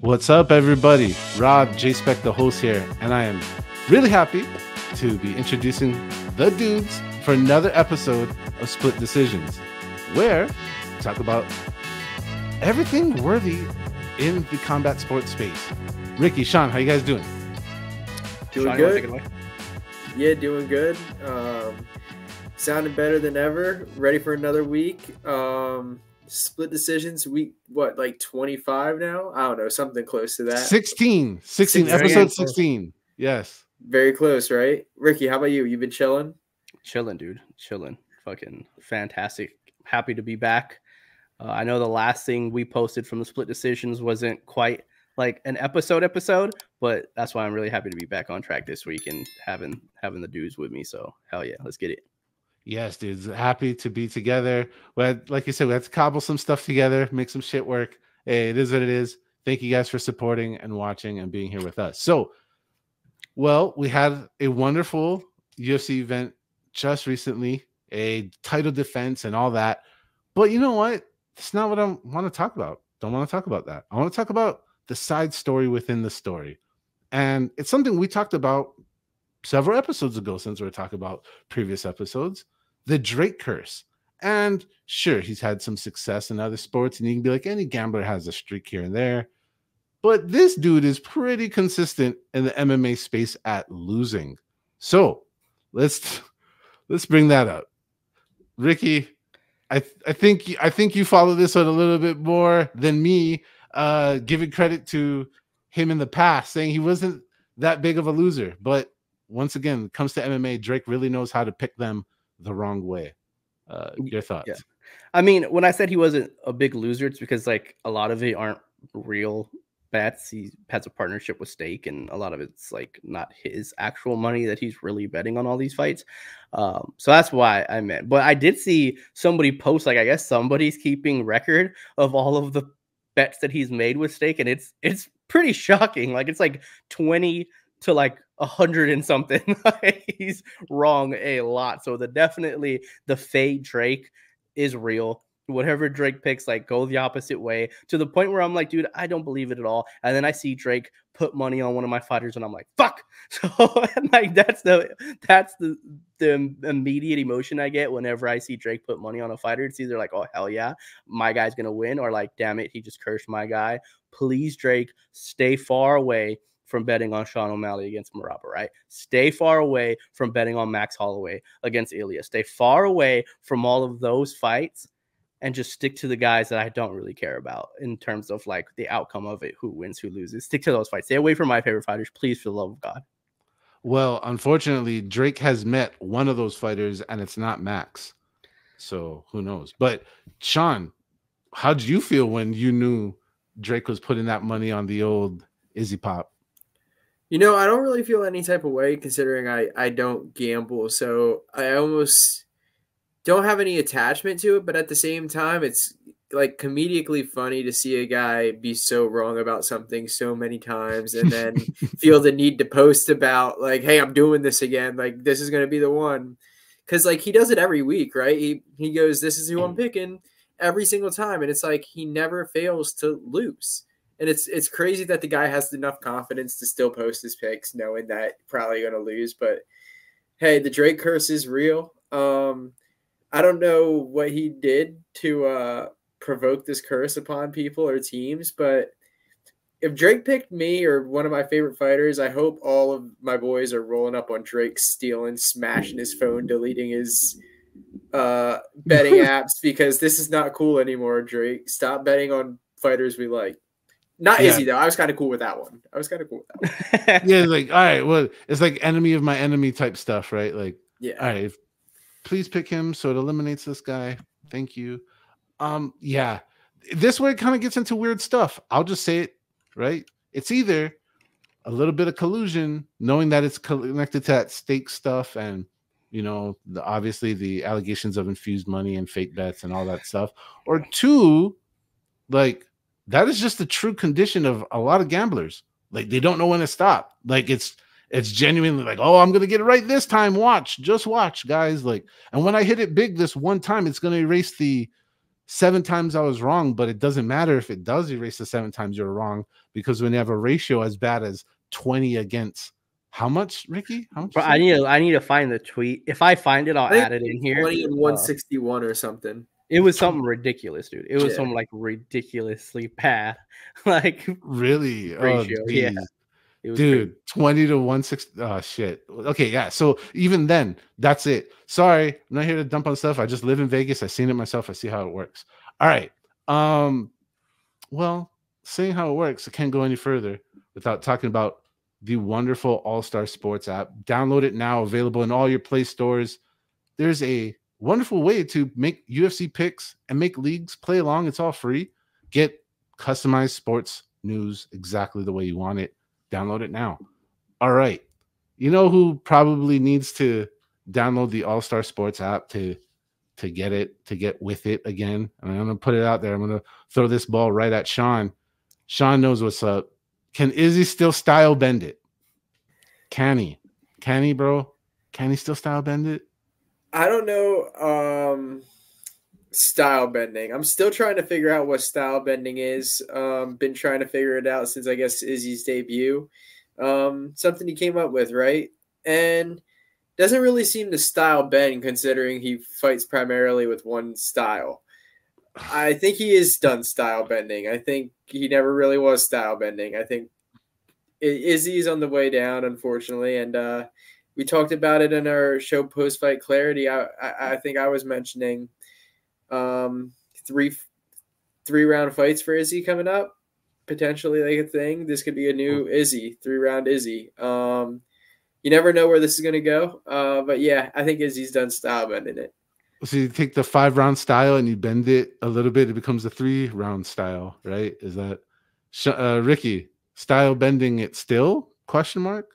What's up, everybody? Rob J Spec, the host here, and I am really happy to be introducing the dudes for another episode of Split Decisions, where we talk about everything worthy in the combat sports space. Ricky, Sean, how you guys doing? Doing Sean, good. Yeah, doing good. Sounding better than ever. Ready for another week. Split Decisions, week, what, like 25 now? I don't know, something close to that. 16, Very episode close. 16. Yes. Very close, right? Ricky, how about you? You been chilling? Chilling, dude. Chilling. Fucking fantastic. Happy to be back. I know the last thing we posted from the Split Decisions wasn't quite like an episode, but that's why I'm really happy to be back on track this week and having the dudes with me. So hell yeah, let's get it. Yes, dudes. Happy to be together. Like you said, we had to cobble some stuff together, make some shit work. Hey, it is what it is. Thank you guys for supporting and watching and being here with us. So, well, we had a wonderful UFC event just recently, a title defense and all that. But you know what? That's not what I want to talk about. Don't want to talk about that. I want to talk about the side story within the story. And it's something we talked about several episodes ago, since we're talking about previous episodes, the Drake curse. And sure, he's had some success in other sports, and you can be like, any gambler has a streak here and there. But this dude is pretty consistent in the MMA space at losing. So let's bring that up. Ricky, I think you follow this one a little bit more than me, giving credit to him in the past, saying he wasn't that big of a loser. But once again, when it comes to MMA, Drake really knows how to pick them the wrong way. Your thoughts? Yeah. I mean, when I said he wasn't a big loser, it's because like a lot of it aren't real bets. He has a partnership with Stake, and a lot of it's like not his actual money that he's really betting on all these fights. So that's why I meant. But I did see somebody post, like, I guess somebody's keeping record of all of the bets that he's made with Stake, and it's pretty shocking. Like it's like 20 to like 100 and something. He's wrong a lot. So definitely the fade Drake is real. Whatever Drake picks, like, go the opposite way, to the point where I'm like, dude, I don't believe it at all. And then I see Drake put money on one of my fighters, and I'm like, fuck. So like that's the immediate emotion I get whenever I see Drake put money on a fighter. It's either like, oh hell yeah, my guy's gonna win, or like, damn it, he just cursed my guy. Please, Drake, stay far away from betting on Sean O'Malley against Merab, right? Stay far away from betting on Max Holloway against Ilya. Stay far away from all of those fights, and just stick to the guys that I don't really care about in terms of like the outcome of it, who wins, who loses. Stick to those fights. Stay away from my favorite fighters, please, for the love of God. Well, unfortunately, Drake has met one of those fighters, and it's not Max. So who knows? But Sean, how did you feel when you knew Drake was putting that money on the old Izzy Pop? You know, I don't really feel any type of way, considering I don't gamble. So I almost don't have any attachment to it. But at the same time, it's like comedically funny to see a guy be so wrong about something so many times, and then feel the need to post about like, hey, I'm doing this again. Like, this is going to be the one. Because like he does it every week, right? He goes, this is who I'm picking every single time. And it's like he never fails to lose. And it's crazy that the guy has enough confidence to still post his picks, knowing that probably going to lose. But hey, the Drake curse is real. I don't know what he did to provoke this curse upon people or teams, but if Drake picked me or one of my favorite fighters, I hope all of my boys are rolling up on Drake, stealing, smashing his phone, deleting his betting apps, because this is not cool anymore, Drake. Stop betting on fighters we like. Not Izzy, though. I was kind of cool with that one. Yeah, like, all right, well, it's like enemy of my enemy type stuff, right? Like, yeah. All right, please pick him so it eliminates this guy. Thank you. Yeah. This way it kind of gets into weird stuff. I'll just say it, right? It's either a little bit of collusion, knowing that it's connected to that stake stuff, and you know, obviously the allegations of infused money and fake bets and all that stuff, or two, like, that is just the true condition of a lot of gamblers. Like, they don't know when to stop. Like, it's genuinely like, oh, I'm gonna get it right this time. Just watch, guys. Like, and when I hit it big this one time, it's gonna erase the 7 times I was wrong, but it doesn't matter if it does erase the 7 times you're wrong, because when you have a ratio as bad as 20 against how much, Ricky? How much? But I need to find the tweet. If I find it, I'll add it in here. 20 and 161 or something. It was something ridiculous, dude. It was some like ridiculously bad, like really ratio. Yeah, it was dude, crazy. 20 to 160. Oh shit. Okay, yeah. So even then, that's it. Sorry, I'm not here to dump on stuff. I just live in Vegas. I've seen it myself. I see how it works. All right. Well, seeing how it works, I can't go any further without talking about the wonderful AllStar Sports app. Download it now, available in all your Play stores. There's a wonderful way to make UFC picks and make leagues, play along. It's all free. Get customized sports news exactly the way you want it. Download it now. All right. You know who probably needs to download the AllStar Sports app to get with it again? And I'm going to put it out there. I'm going to throw this ball right at Sean. Sean knows what's up. Can Izzy still style bend it? Can he? Can he, bro? Can he still style bend it? I don't know. Style bending. I'm still trying to figure out what style bending is. Been trying to figure it out since I guess Izzy's debut. Something he came up with, right? And doesn't really seem to style bend considering he fights primarily with one style. I think he is done style bending. I think he never really was style bending. I think Izzy's on the way down, unfortunately, and we talked about it in our show Post Fight Clarity. I think I was mentioning three round fights for Izzy coming up, potentially like a thing. This could be a new Izzy, 3-round Izzy. You never know where this is gonna go, but yeah, I think Izzy's done style bending it. So you take the 5-round style and you bend it a little bit, it becomes a 3-round style, right? Is that Ricky style bending it still? Question mark.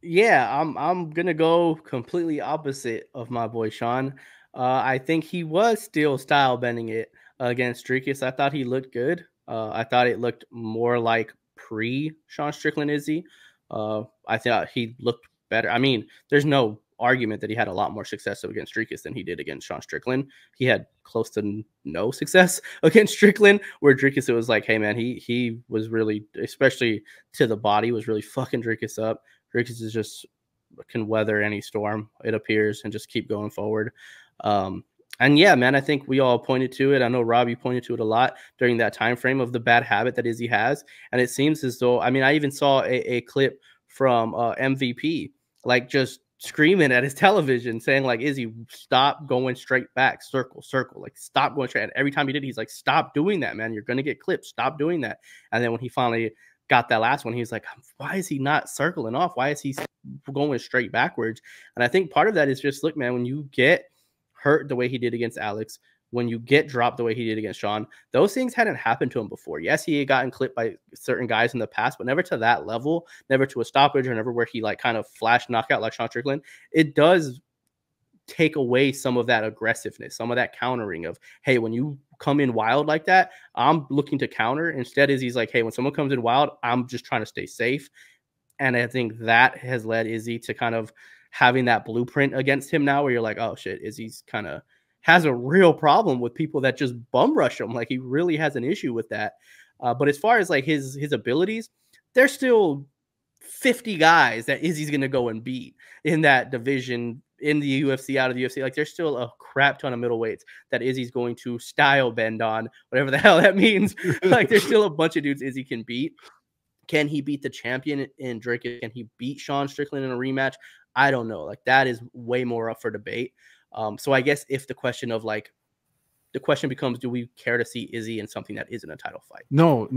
Yeah, I'm gonna go completely opposite of my boy Sean. I think he was still style bending it against Dricus. I thought he looked good. I thought it looked more like pre Sean Strickland Izzy. I thought he looked better. I mean, there's no argument that he had a lot more success against Dricus than he did against Sean Strickland. He had close to no success against Strickland, where Dricus, it was like, hey man, he was really, especially to the body, was really fucking Dricus up. Dricus is just can weather any storm, it appears, and just keep going forward. And yeah, man, I think we all pointed to it. I know Robbie pointed to it a lot during that time frame of the bad habit that Izzy has. And it seems as though, I mean, I even saw a clip from MVP, like just screaming at his television saying like, Izzy, stop going straight back, circle, like stop going straight. And every time he did, he's like, stop doing that, man. You're going to get clipped. Stop doing that. And then when he finally got that last one, he was like, why is he not circling off? Why is he going straight backwards? And I think part of that is just, look, man, when you get hurt the way he did against Alex, when you get dropped the way he did against Sean, those things hadn't happened to him before. Yes, he had gotten clipped by certain guys in the past, but never to that level, never to a stoppage, or never where he like kind of flash knockout like Sean Strickland. It does take away some of that aggressiveness, some of that countering of, hey, when you come in wild like that, I'm looking to counter. Instead is he's like, hey, when someone comes in wild, I'm just trying to stay safe. And I think that has led Izzy to kind of having that blueprint against him now, where you're like, oh shit, Izzy's kind of has a real problem with people that just bum rush him. Like he really has an issue with that. But as far as like his abilities, there's still 50 guys that Izzy's going to go and beat in that division, in the UFC, out of the UFC. Like there's still a crap ton of middleweights that Izzy's going to style bend on, whatever the hell that means. Like there's still a bunch of dudes Izzy can beat. Can he beat the champion in Drake? Can he beat Sean Strickland in a rematch? I don't know. Like that is way more up for debate. So I guess if the question becomes, do we care to see Izzy in something that isn't a title fight? No,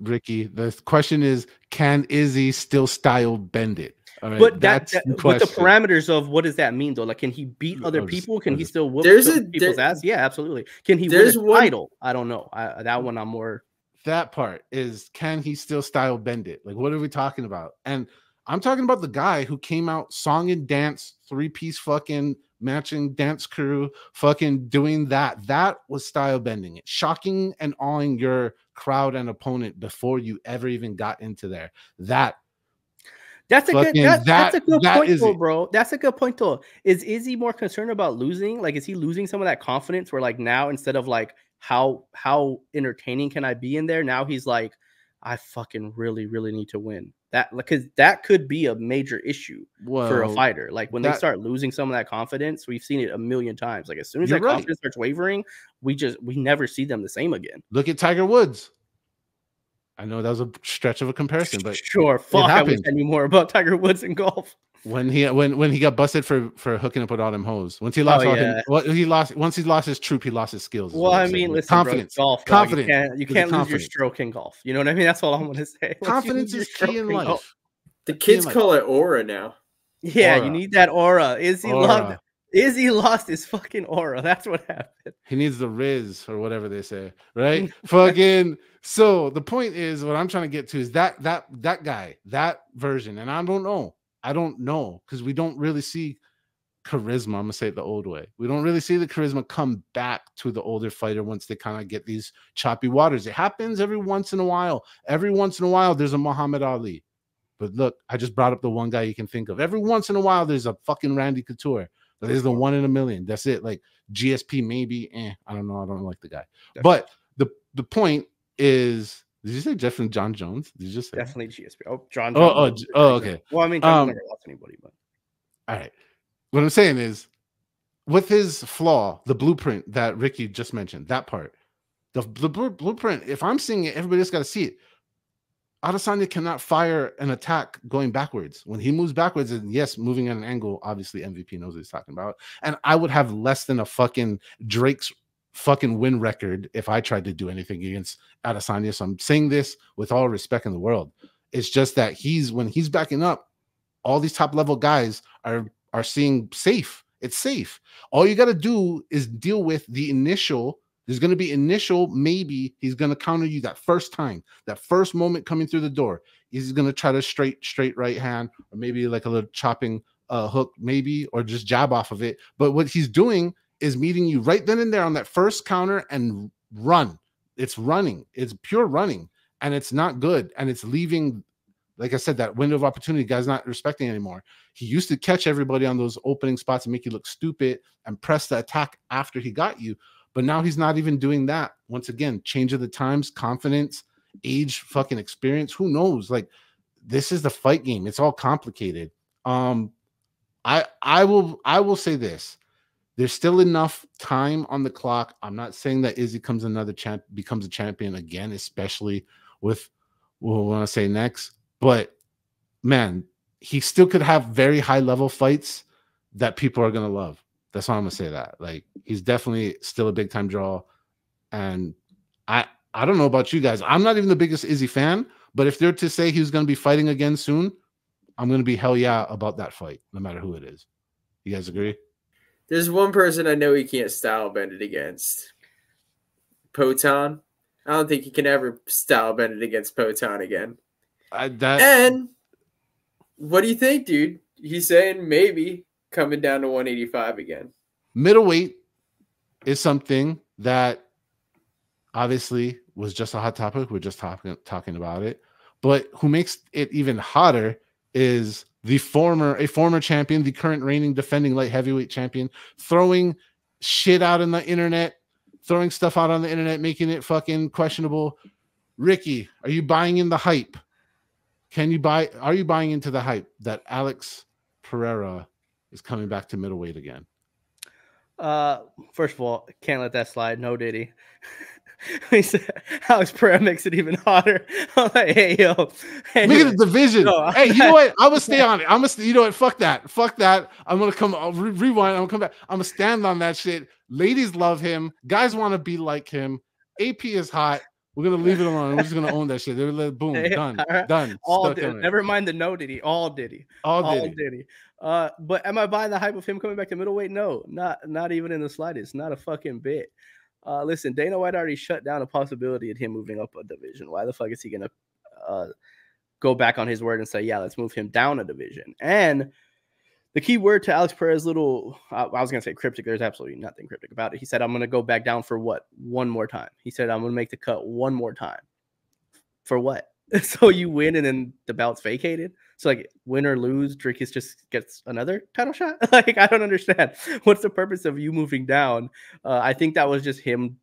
Ricky. The question is, can Izzy still style bend it? All right, but that's with the parameters of what does that mean though? Like, can he beat other people? Can he still whoop people's ass? Yeah, absolutely. Can he win a title? I don't know. That one I'm more. That part is, can he still style bend it? Like, what are we talking about? And I'm talking about the guy who came out song and dance, 3-piece fucking matching dance crew, fucking doing that. That was style bending it, shocking and awing your crowd and opponent before you ever even got into there. That That's a good Fucking that's a good that point is though, it. bro. That's a good point though. Is Izzy more concerned about losing? Like, is he losing some of that confidence where like now instead of like how entertaining can I be in there? Now he's like, I fucking really, really need to win. That because that could be a major issue for a Well, fighter. Like when they that start losing some of that confidence, we've seen it a million times. Like as soon as you're that right. confidence starts wavering, we never see them the same again. Look at Tiger Woods. I know that was a stretch of a comparison, but Sure, fuck, I wish happened. I knew more about Tiger Woods in golf. When he got busted for hooking up with all them hoes. Once he lost once he lost his troop, he lost his skills. Well, I mean, listen, confidence, bro, golf, confidence. You can't lose your stroke in golf. You know what I mean? That's all I'm gonna say. Confidence is key in life. The kids call it aura now. Yeah, you need that aura. Izzy lost his fucking aura. That's what happened. He needs the Riz or whatever they say, right? Fucking. So the point is, what I'm trying to get to is that guy, that version, and I don't know because we don't really see charisma. I'm gonna say it the old way. We don't really see the charisma come back to the older fighter once they kind of get these choppy waters. It happens every once in a while. Every once in a while, there's a Muhammad Ali. But look, I just brought up the one guy you can think of. Every once in a while, there's a fucking Randy Couture. There's the one in a million. That's it. Like GSP, maybe. I don't know. I don't like the guy. Definitely. But the point is, did you say definitely John Jones? Did you just say definitely GSP? Oh, John Jones. Oh, okay. Well, I mean, John never lost anybody, but all right. What I'm saying is, with his flaw, the blueprint that Ricky just mentioned, that part, the blueprint. If I'm seeing it, everybody else got to see it. Adesanya cannot fire an attack going backwards. When he moves backwards, and yes, moving at an angle, obviously MVP knows what he's talking about. And I would have less than a fucking Drake's fucking win record if I tried to do anything against Adesanya. So I'm saying this with all respect in the world. It's just that when he's backing up, all these top level guys are seeing safe. It's safe. All you got to do is deal with the initial. There's going to be maybe he's going to counter you that first time, that first moment coming through the door. He's going to try to straight right hand, or maybe like a little chopping hook, maybe, or just jab off of it. But what he's doing is meeting you right then and there on that first counter and run. It's running. It's pure running, and it's not good. And it's leaving, like I said, that window of opportunity guy's not respecting anymore. He used to catch everybody on those opening spots and make you look stupid and press the attack after he got you. But now he's not even doing that. Once again, change of the times, confidence, age, fucking experience. Who knows? Like, this is the fight game. It's all complicated. I will say this. There's still enough time on the clock. I'm not saying that Izzy becomes a champion again, especially with what I want to say next. But man, he still could have very high level fights that people are gonna love. That's why I'm gonna say that. Like, he's definitely still a big time draw. And I don't know about you guys. I'm not even the biggest Izzy fan, but if they're to say he's gonna be fighting again soon, I'm gonna be hell yeah about that fight, no matter who it is. You guys agree? There's one person I know he can't style bend it against. Poton. I don't think he can ever style bend it against Poton again. And what do you think, dude? He's saying maybe coming down to 185 again. Middleweight is something that obviously was just a hot topic. We're just talking about it. But who makes it even hotter is a former champion, the current reigning defending light heavyweight champion, throwing shit out on the internet, throwing stuff out on the internet, making it fucking questionable. Ricky, are you buying in the hype? Are you buying into the hype that Alex Pereira is coming back to middleweight again? First of all, can't let that slide. No, did he? He said Alex Pereira makes it even hotter. I'm like, hey, yo. Make it a division. No, hey, you know what? I'm going to stay on it. You know what? Fuck that. I'm going to come, rewind. I'm going to come back. I'm going to stand on that shit. Ladies love him. Guys want to be like him. AP is hot. We're going to leave it alone. We're just going to own that shit. Boom, done. All did. Never mind the no did he. All did he. But am I buying the hype of him coming back to middleweight? No, not even in the slightest. Not a fucking bit. Listen, Dana White already shut down a possibility of him moving up a division. Why the fuck is he going to go back on his word and say, yeah, let's move him down a division? And the key word to Alex Pereira's little, I was going to say cryptic. There's absolutely nothing cryptic about it. He said, I'm going to go back down for what? One more time. He said, I'm going to make the cut one more time. For what? So you win and then the bout's vacated. So like win or lose, Dricus just gets another title shot. Like I don't understand what's the purpose of you moving down. I think that was just him,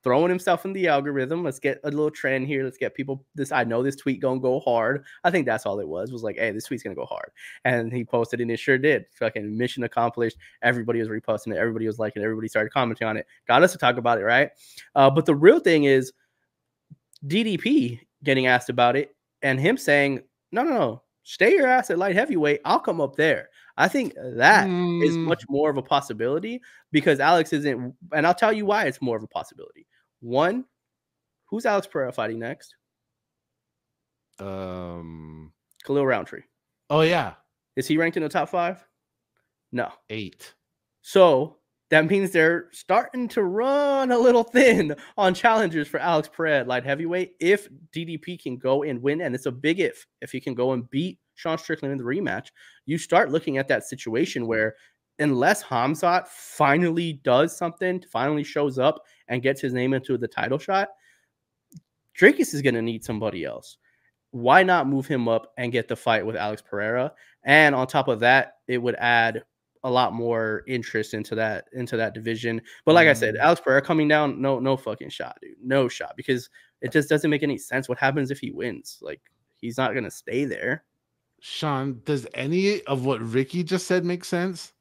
throwing himself in the algorithm. Let's get a little trend here. Let's get people this. I know this tweet gonna go hard. I think that's all it was. Was like, hey, this tweet's gonna go hard, and he posted and it sure did. Fucking mission accomplished. Everybody was reposting it. Everybody was liking it. Everybody started commenting on it. Got us to talk about it, right? But the real thing is DDP getting asked about it and him saying, no, stay your ass at light heavyweight. I'll come up there. I think that is much more of a possibility because Alex isn't, and I'll tell you why it's more of a possibility. One, who's Alex Pereira fighting next? Khalil Roundtree. Oh, yeah. Is he ranked in the top 5? No. 8. So that means they're starting to run a little thin on challengers for Alex Pereira at light heavyweight. If DDP can go and win, and it's a big if he can go and beat Sean Strickland in the rematch, you start looking at that situation where unless Hamzat finally does something, finally shows up and gets his name into the title shot, Dricus is going to need somebody else. Why not move him up and get the fight with Alex Pereira? And on top of that, it would add a lot more interest into that division. But like I said, Alex Pereira coming down, no fucking shot, dude. No shot, because it just doesn't make any sense. What happens if he wins? Like, he's not going to stay there. Sean, does any of what Ricky just said make sense?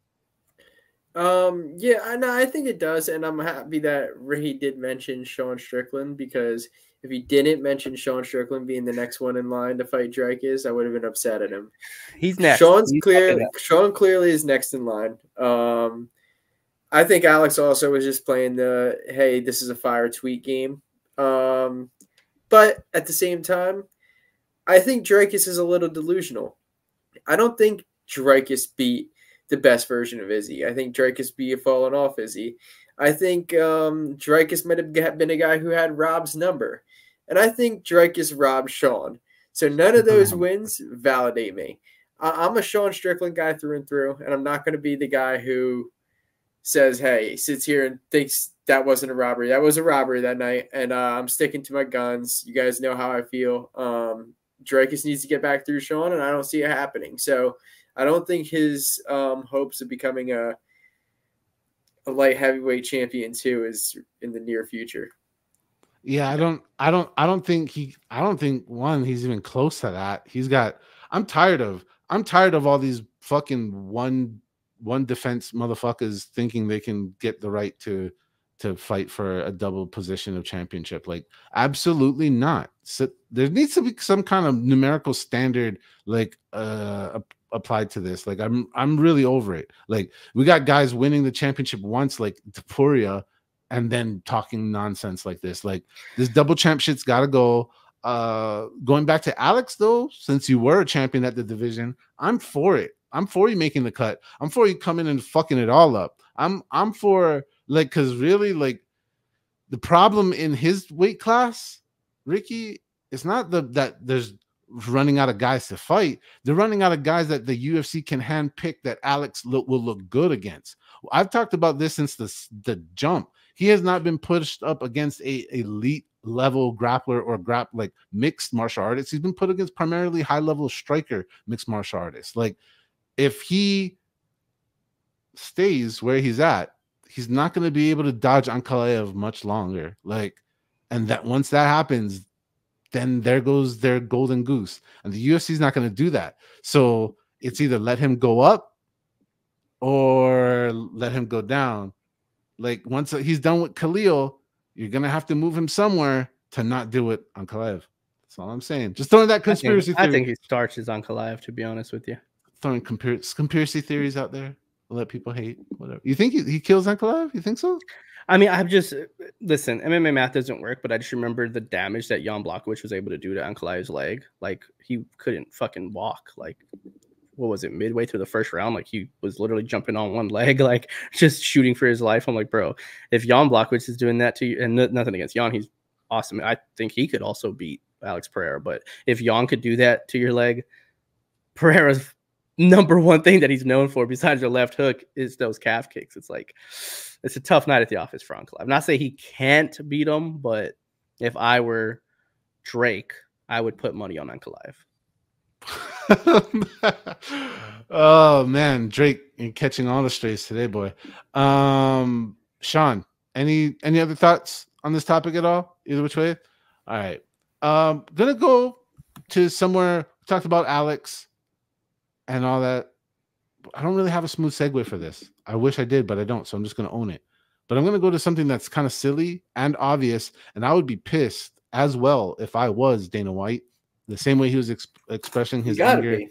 Yeah, no, I think it does, and I'm happy that Ricky did mention Sean Strickland, because if he didn't mention Sean Strickland being the next one in line to fight Dricus, I would have been upset at him. He's next. Sean clearly is next in line. I think Alex also was just playing the, hey, this is a fire tweet game. But at the same time, I think Dricus is a little delusional. I don't think Dricus beat the best version of Izzy. I think Dricus beat a fallen off Izzy. I think Dricus might have been a guy who had Rob's number. And I think Dricus robbed Sean. So none of those wins validate me. I'm a Sean Strickland guy through and through, and I'm not going to be the guy who says, hey, sits here and thinks that wasn't a robbery. That was a robbery that night, and I'm sticking to my guns. You guys know how I feel. Dricus needs to get back through Sean, and I don't see it happening. So I don't think his hopes of becoming a light heavyweight champion too is in the near future. Yeah, I don't think one, he's even close to that. I'm tired of all these fucking one defense motherfuckers thinking they can get the right to fight for a double position of championship. Like, absolutely not. So there needs to be some kind of numerical standard, like applied to this. Like, I'm really over it. Like, we got guys winning the championship once, like Pereira, and then talking nonsense like this. Like, this double champ shit's got to go. Going back to Alex, though, since you were a champion at the division, I'm for it. I'm for you making the cut. I'm for you coming and fucking it all up. I'm for, like, because really, like, the problem in his weight class, Ricky, it's not that there's running out of guys to fight. They're running out of guys that the UFC can handpick that Alex will look good against. I've talked about this since the jump. He has not been pushed up against a elite level grappler or like mixed martial artists. He's been put against primarily high level striker mixed martial artists. Like, if he stays where he's at, he's not going to be able to dodge Ankalaev much longer. Like, and that once that happens, then there goes their golden goose. And the UFC is not going to do that. So it's either let him go up or let him go down. Like, once he's done with Khalil, you're going to have to move him somewhere to not do it on Ankalaev. That's all I'm saying. Just throwing that conspiracy theory. I think he starts his Ankalaev, to be honest with you. Throwing conspiracy theories out there. Let people hate, whatever. You think he kills Ankalaev? You think so? I mean, listen, MMA math doesn't work, but I just remember the damage that Jan Blachowicz was able to do to Ankalaev's leg. Like, he couldn't fucking walk. Like, what was it, midway through the first round? Like, he was literally jumping on one leg, like, just shooting for his life. I'm like, bro, if Jan Blachowicz is doing that to you, and nothing against Jan, he's awesome. I think he could also beat Alex Pereira, but if Jan could do that to your leg, Pereira's number one thing that he's known for besides your left hook is those calf kicks. It's like, it's a tough night at the office for Ankalaev. I'm not saying he can't beat him, but if I were Drake, I would put money on Ankalaev. Oh man, Drake, you're catching all the strays today, boy. Sean, any other thoughts on this topic at all? Either which way? All right. Gonna go to somewhere. Talked about Alex and all that. I don't really have a smooth segue for this. I wish I did, but I don't. So I'm just gonna own it. But I'm gonna go to something that's kind of silly and obvious, and I would be pissed as well if I was Dana White. The same way he was expressing his anger. Be.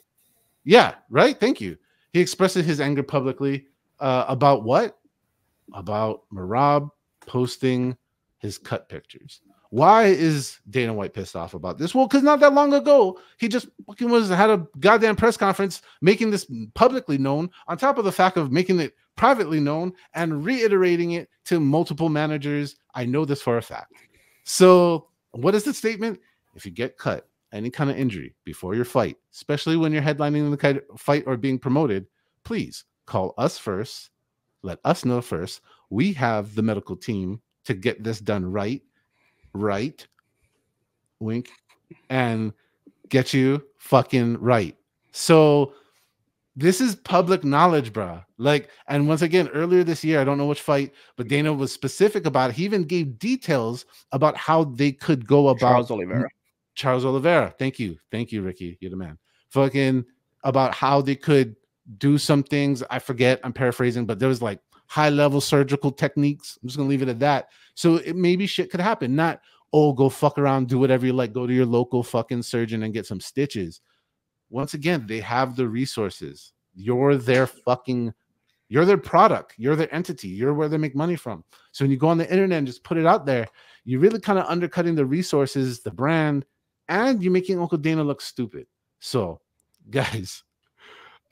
Yeah, right. Thank you. He expressed his anger publicly about what? About Merab posting his cut pictures. Why is Dana White pissed off about this? Well, because not that long ago, he just fucking had a goddamn press conference making this publicly known, on top of the fact of making it privately known and reiterating it to multiple managers. I know this for a fact. So what is the statement? If you get cut, any kind of injury before your fight, especially when you're headlining the fight or being promoted, please call us first. Let us know first. We have the medical team to get this done right, wink, and get you fucking right. So this is public knowledge, bro. Like, and once again, earlier this year, I don't know which fight, but Dana was specific about it. He even gave details about how they could go about Charles Oliveira. Thank you, Ricky. You're the man. Fucking about how they could do some things. I forget. I'm paraphrasing, but there was like high-level surgical techniques. I'm just gonna leave it at that. So maybe shit could happen. Not, oh, go fuck around, do whatever you like. Go to your local fucking surgeon and get some stitches. Once again, they have the resources. You're their product. You're their entity. You're where they make money from. So when you go on the internet and just put it out there, you're really kind of undercutting the resources, the brand, and you're making Uncle Dana look stupid. So, guys,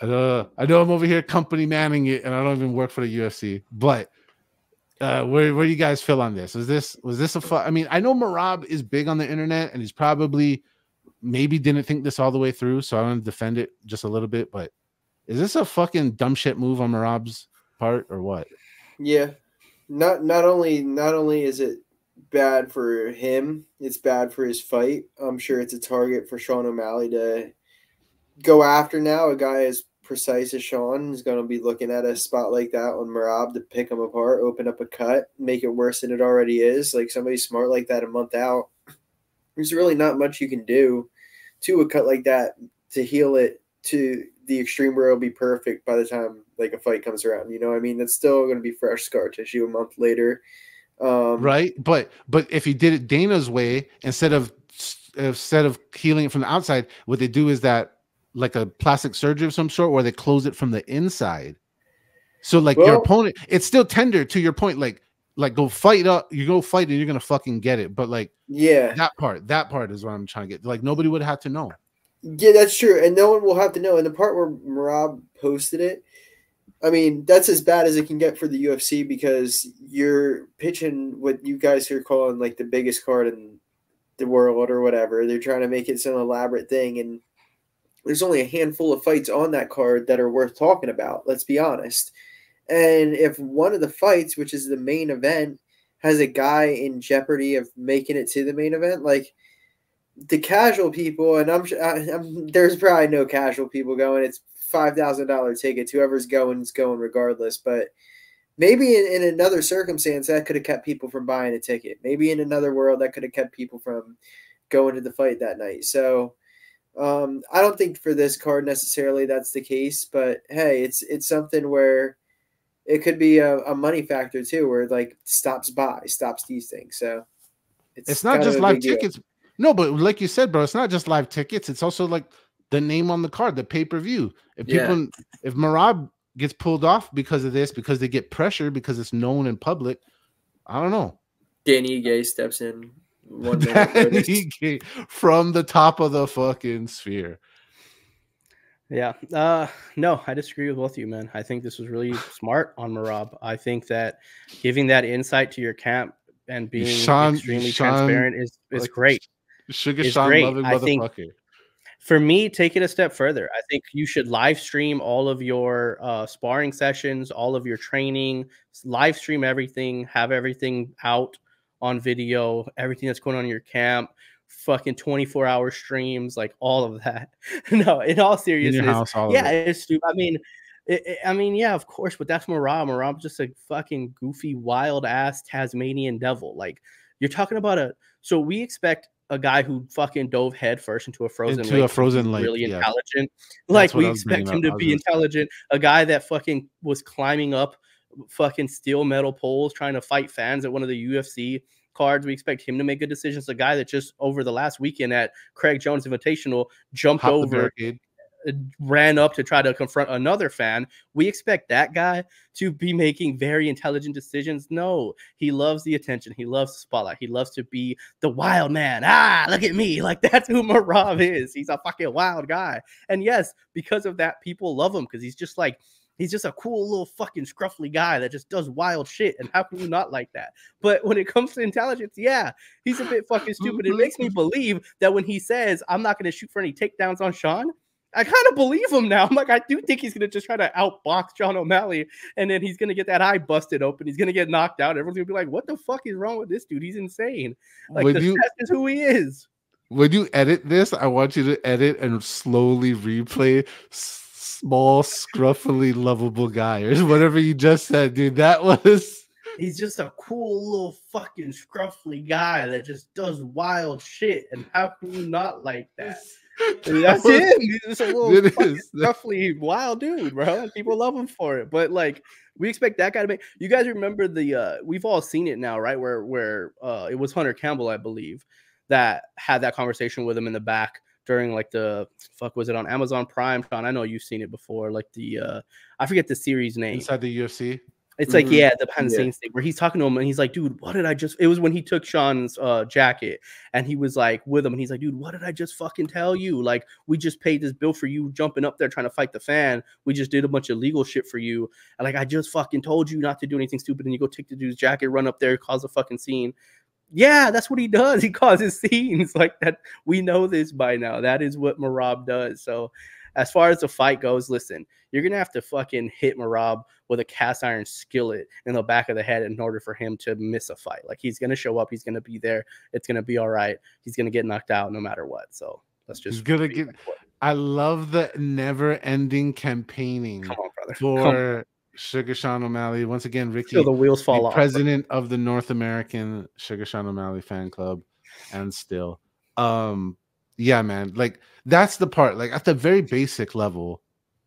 I know I'm over here company manning it, and I don't even work for the UFC. But where do you guys feel on this? Was this a fun? I mean, I know Merab is big on the internet, and he's probably maybe didn't think this all the way through. So I want to defend it just a little bit. But is this a fucking dumb shit move on Merab's part or what? Yeah, not only is it bad for him, it's bad for his fight. I'm sure it's a target for Sean O'Malley to go after now. A guy as precise as Sean is going to be looking at a spot like that on Merab to pick him apart, open up a cut, make it worse than it already is. Like somebody smart like that a month out, there's really not much you can do to a cut like that to heal it to the extreme where it'll be perfect by the time like a fight comes around. You know what I mean? That's still going to be fresh scar tissue a month later. Right. But if he did it Dana's way, instead of healing it from the outside, what they do is that like a plastic surgery of some sort where they close it from the inside. So like your opponent, it's still tender to your point. Like go fight up, you go fight and you're going to fucking get it. But like, yeah, that part is what I'm trying to get. Like nobody would have to know. Yeah, that's true. And no one will have to know. And the part where Merab posted it, I mean, that's as bad as it can get for the UFC because you're pitching what you guys are calling like the biggest card in the world or whatever. They're trying to make it some elaborate thing. And there's only a handful of fights on that card that are worth talking about. Let's be honest. And if one of the fights, which is the main event, has a guy in jeopardy of making it to the main event, like the casual people, and there's probably no casual people going. It's $5,000 tickets. Whoever's going is going regardless. But maybe in another circumstance, that could have kept people from buying a ticket. Maybe in another world, that could have kept people from going to the fight that night. So I don't think for this card necessarily that's the case. But hey, it's something where it could be a money factor too, where it like stops these things. So it's not just live tickets. No, but like you said, bro, it's not just live tickets. It's also like the name on the card, the pay-per-view. If Merab gets pulled off because of this, because they get pressure, because it's known in public, I don't know. Danny Gay steps in 1 minute Gay from the top of the fucking sphere. Yeah. No, I disagree with both of you, man. I think this was really smart on Merab. I think that giving that insight to your camp and being extremely transparent is like, great. Sugar Sean loving motherfucker. For me, take it a step further. I think you should live stream all of your sparring sessions, all of your training, live stream everything, have everything out on video, everything that's going on in your camp. fucking 24-hour streams, like all of that. No, in all seriousness, in your house, all yeah, of it. it's stupid. I mean, yeah, of course, but that's Merab. Merab's just a fucking goofy, wild ass Tasmanian devil. Like, you're talking about so we expect a guy who fucking dove head first into a frozen lake to be really yes. intelligent. That's Like, what we I was expect bringing him up. to be intelligent. A guy that fucking was climbing up fucking steel metal poles trying to fight fans at one of the UFC cards. We expect him to make good decisions. A guy that just over the last weekend at Craig Jones Invitational jumped Hop the over, barricade, ran up to try to confront another fan. We expect that guy to be making very intelligent decisions. No, he loves the attention. He loves the spotlight. He loves to be the wild man. Ah, look at me. Like, that's who Merab is. He's a fucking wild guy. And yes, because of that, people love him because he's just a cool little fucking scruffy guy that just does wild shit. And how can you not like that? But when it comes to intelligence, yeah, he's a bit fucking stupid. It makes me believe that when he says, I'm not going to shoot for any takedowns on Sean, I kind of believe him now. I'm like, I do think he's going to just try to outbox Sean O'Malley, and then he's going to get that eye busted open. He's going to get knocked out. Everyone's going to be like, what the fuck is wrong with this dude? He's insane. Like, the test is who he is. When you edit this, I want you to edit and slowly replay small, scruffily lovable guy or whatever you just said, dude. That was... He's just a cool little fucking scruffy guy that just does wild shit. And how can you not like that? That's him. He's just a little fucking scruffy wild dude, bro. And people love him for it. But like, we expect that guy to make. You guys remember we've all seen it now, right? Where it was Hunter Campbell, I believe, that had that conversation with him in the back during like was it on Amazon Prime? Sean, I know you've seen it before. Like I forget the series name. Inside the UFC. It's like, yeah, the behind the scenes thing where he's talking to him and he's like, dude, what did I just, it was when he took Sean's jacket and he was like with him and he's like, dude, what did I just fucking tell you? Like, we just paid this bill for you jumping up there trying to fight the fan. We just did a bunch of legal shit for you. And like, I just fucking told you not to do anything stupid. And you go take the dude's jacket, run up there, cause a fucking scene. Yeah, that's what he does. He causes scenes like that. We know this by now. That is what Merab does. So as far as the fight goes, listen, you're going to have to fucking hit Merab with a cast iron skillet in the back of the head in order for him to miss a fight. Like, he's going to show up. He's going to be there. It's going to be all right. He's going to get knocked out no matter what. So let's just. He's going to get. I love the never ending campaigning brother. For Sugar Sean O'Malley. Once again, Ricky, till the wheels fall off. President of the North American Sugar Sean O'Malley fan club. And still. Yeah, man. Like, that's the part. Like, at the very basic level,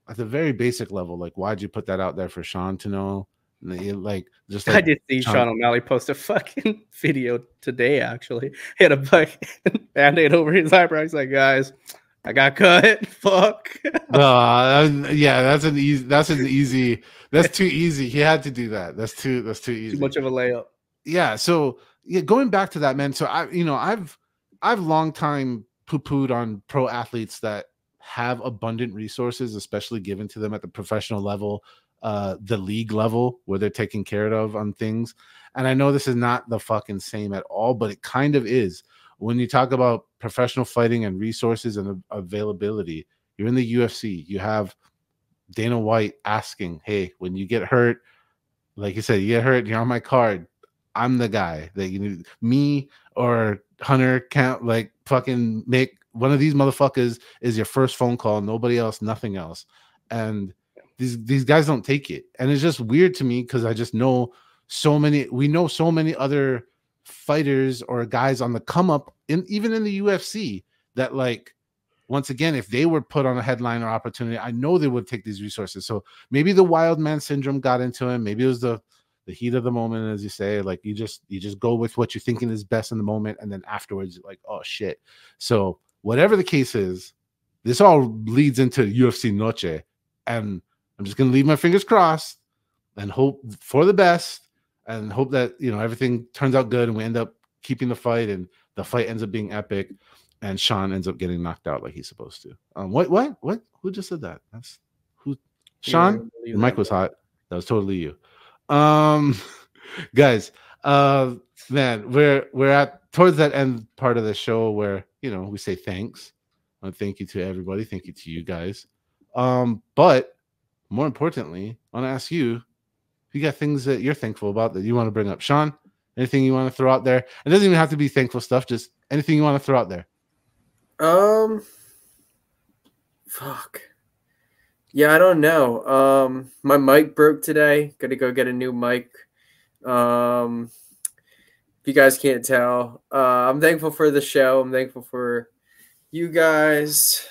like, why'd you put that out there for Sean to know? Like, just like, I did see Sean O'Malley post a fucking video today. Actually, he had a fucking band-aid over his eyebrow. He's like, guys, I got cut. Fuck. Yeah, that's too easy. He had to do that. That's too easy. Too much of a layup. Yeah. So yeah, going back to that, man. So I've long time poo-pooed on pro athletes that have abundant resources, especially given to them at the professional level, the league level, where they're taken care of on things. And I know this is not the fucking same at all, but it kind of is. When you talk about professional fighting and resources and availability, you're in the UFC. You have Dana White asking, hey, when you get hurt, like you said, you get hurt, you're on my card. I'm the guy that you need. Me or Hunter can't like fucking make one of these motherfuckers is your first phone call. Nobody else, nothing else. And these guys don't take it. And it's just weird to me because I just know we know so many other fighters or guys on the come up even in the UFC that, like, once again, if they were put on a headline or opportunity, I know they would take these resources. So maybe the wild man syndrome got into him. Maybe it was the heat of the moment, as you say. Like, you just go with what you're thinking is best in the moment, and then afterwards you're like, oh shit. So whatever the case is, this all leads into UFC Noche, and I'm just gonna leave my fingers crossed and hope for the best, and hope that everything turns out good and we end up keeping the fight, and the fight ends up being epic, and Sean ends up getting knocked out like he's supposed to. What? Who just said that? That's who? Sean? Your mic was hot. That was totally you. Guys, man, we're at towards that end part of the show where we say thanks. Thank you to everybody. Thank you to you guys. But more importantly, I want to ask you if you got things that you're thankful about that you want to bring up. Sean, Anything you want to throw out there? It doesn't even have to be thankful stuff. Just anything you want to throw out there. Fuck. Yeah, I don't know. My mic broke today. Got to go get a new mic. If you guys can't tell, I'm thankful for the show. I'm thankful for you guys.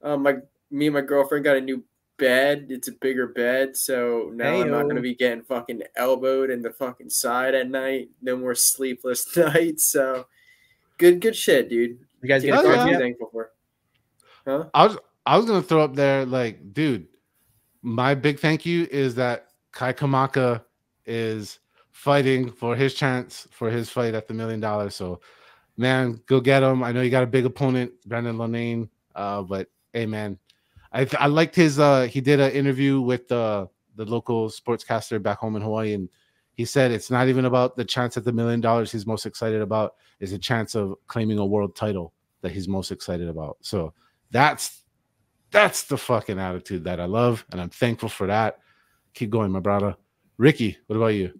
Me and my girlfriend got a new bed. It's a bigger bed, so now I'm not gonna be getting fucking elbowed in the fucking side at night. No more sleepless nights. So good shit, dude. You guys get a thankful for? Huh? I was gonna throw up there, like, dude, my big thank you is that Kai Kamaka is fighting for his chance for his fight at the $1 million. So, man, go get him. I know you got a big opponent, Brandon Lonane, but hey, man, I liked his. He did an interview with the local sportscaster back home in Hawaii, and he said it's not even about the chance at the $1 million. He's most excited about is a chance of claiming a world title that he's most excited about. So that's the fucking attitude that I love, and I'm thankful for that. Keep going, my brother. Ricky, what about you?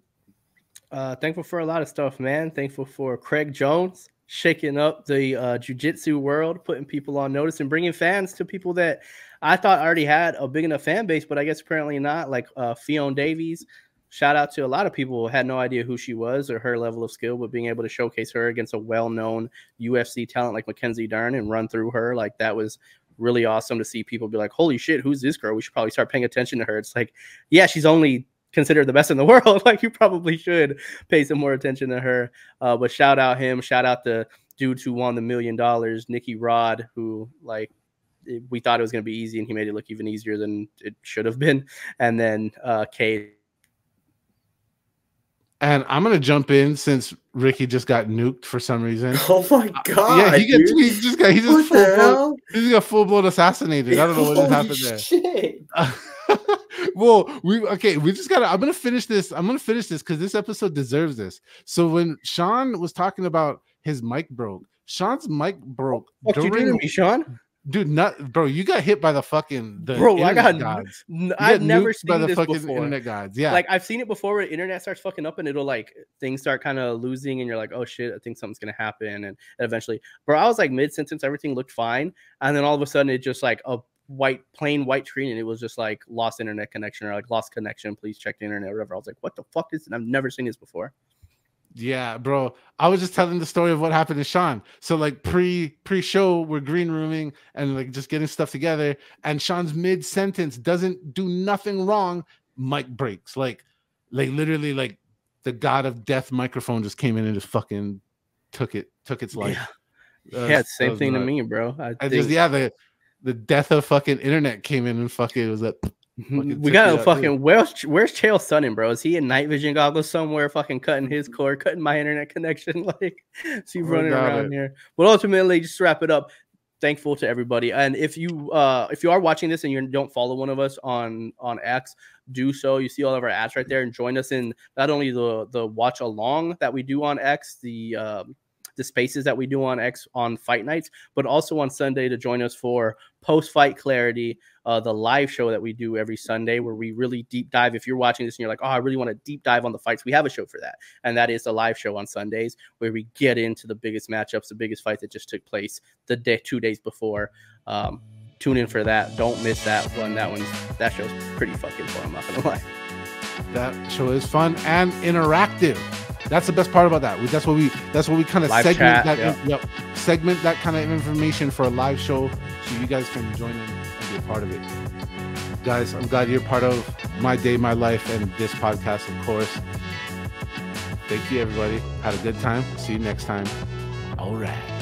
Thankful for a lot of stuff, man. Thankful for Craig Jones shaking up the jiu-jitsu world, putting people on notice and bringing fans to people that I thought already had a big enough fan base, but I guess apparently not, like Fionn Davies. Shout out to a lot of people who had no idea who she was or her level of skill, but being able to showcase her against a well-known UFC talent like Mackenzie Dern and run through her, like that was really awesome to see people be like, holy shit, who's this girl? We should probably start paying attention to her. It's like, yeah, she's only considered the best in the world. Like, you probably should pay some more attention to her. But shout out him. Shout out the dudes who won the $1 million, Nicky Rod, who, like, we thought it was going to be easy, and he made it look even easier than it should have been. And then Cade. And I'm gonna jump in since Ricky just got nuked for some reason. Oh my god! Yeah, he just got full blown assassinated. I don't know what just happened there. Shit. Well, we just gotta. I'm gonna finish this because this episode deserves this. So when Sean was talking about his mic broke, Sean's mic broke. What you doing to me, Sean? Dude, bro, you got hit by the fucking gods. I've never seen by the this fucking before. internet gods. Yeah, like I've seen it before where the internet starts fucking up and it'll like things start kind of losing and you're like, oh shit, I think something's gonna happen, and eventually, bro, I was like mid sentence, everything looked fine, and then all of a sudden it just like a plain white screen and it was just like lost internet connection or like lost connection. Please check the internet or whatever. I was like, what the fuck is it? I've never seen this before. Yeah, bro. I was just telling the story of what happened to Sean. So like pre-show, we're green rooming and like just getting stuff together. And Sean's mid-sentence doesn't do nothing wrong. Mic breaks. Like literally, like the god of death microphone just came in and just fucking took its life. Yeah, it's the same thing to me, bro. The death of fucking internet came in and fucking it was like. We got a fucking where's Chael Sonnen, bro? Is he in night vision goggles somewhere, fucking cutting his cord, cutting my internet connection? Like, so running around here. But ultimately, just to wrap it up, thankful to everybody. And if you are watching this and you don't follow one of us on X, do so. You see all of our ads right there, and join us in not only the watch along that we do on X, the spaces that we do on X on fight nights, but also on Sunday to join us for post-fight clarity, the live show that we do every Sunday where we really deep dive. If you're watching this and you're like, oh, I really want to deep dive on the fights, we have a show for that. And that is the live show on Sundays where we get into the biggest matchups, the biggest fights that just took place 2 days before. Tune in for that. Don't miss that one. That show's pretty fucking fun, I'm not gonna lie. That show is fun and interactive. That's the best part about that. That's what we kind of segment that. Segment that kind of information for a live show, so you guys can join in and be a part of it. Guys, I'm glad you're part of my day, my life, and this podcast, of course. Thank you, everybody. Had a good time. See you next time. All right.